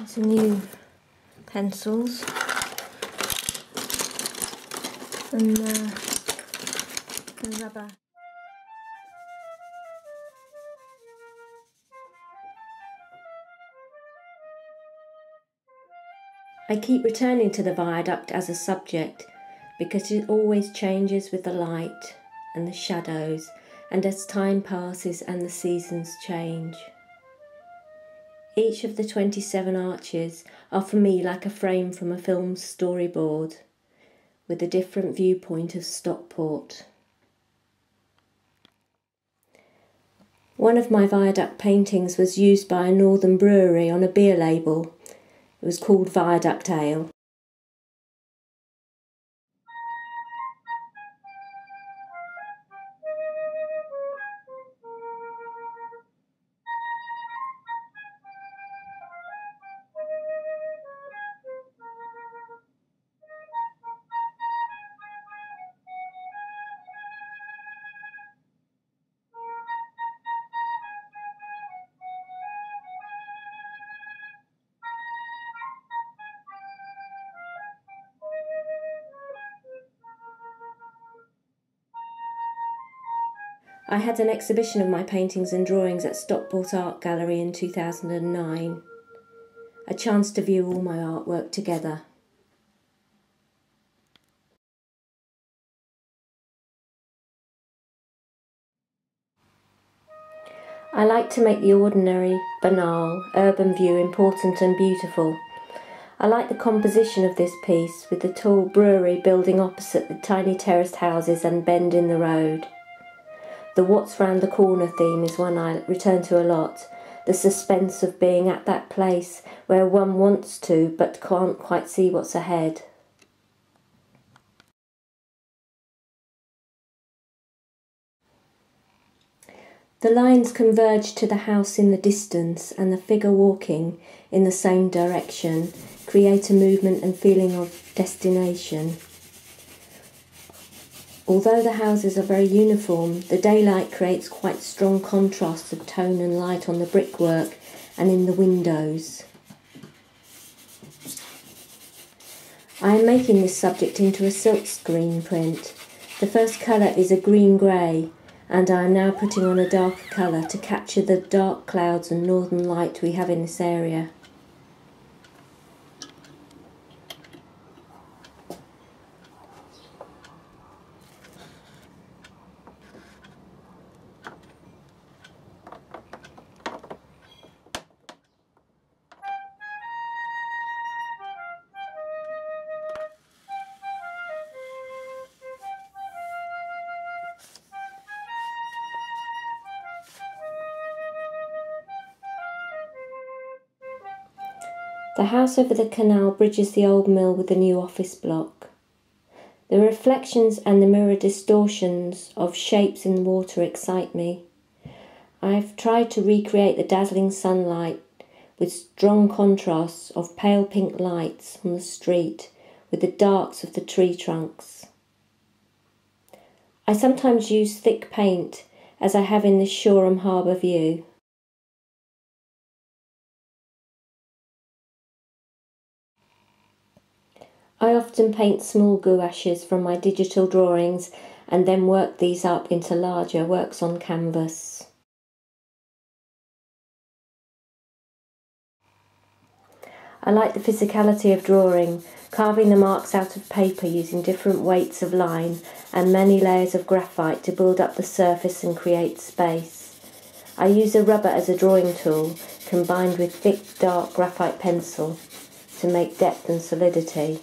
Some new pencils and rubber. I keep returning to the viaduct as a subject because it always changes with the light and the shadows and as time passes and the seasons change. Each of the 27 arches are for me like a frame from a film's storyboard with a different viewpoint of Stockport. One of my viaduct paintings was used by a northern brewery on a beer label. It was called Viaduct Ale. I had an exhibition of my paintings and drawings at Stockport Art Gallery in 2009. A chance to view all my artwork together. I like to make the ordinary, banal, urban view important and beautiful. I like the composition of this piece with the tall brewery building opposite the tiny terraced houses and bend in the road. The what's round the corner theme is one I return to a lot. The suspense of being at that place where one wants to but can't quite see what's ahead. The lines converge to the house in the distance and the figure walking in the same direction create a movement and feeling of destination. Although the houses are very uniform, the daylight creates quite strong contrasts of tone and light on the brickwork and in the windows. I am making this subject into a silkscreen print. The first colour is a green-grey, and I am now putting on a darker colour to capture the dark clouds and northern light we have in this area. The house over the canal bridges the old mill with the new office block. The reflections and the mirror distortions of shapes in the water excite me. I've tried to recreate the dazzling sunlight with strong contrasts of pale pink lights on the street with the darks of the tree trunks. I sometimes use thick paint, as I have in this Shoreham Harbour view. I often paint small gouaches from my digital drawings and then work these up into larger works on canvas. I like the physicality of drawing, carving the marks out of paper using different weights of line and many layers of graphite to build up the surface and create space. I use a rubber as a drawing tool combined with thick dark graphite pencil to make depth and solidity.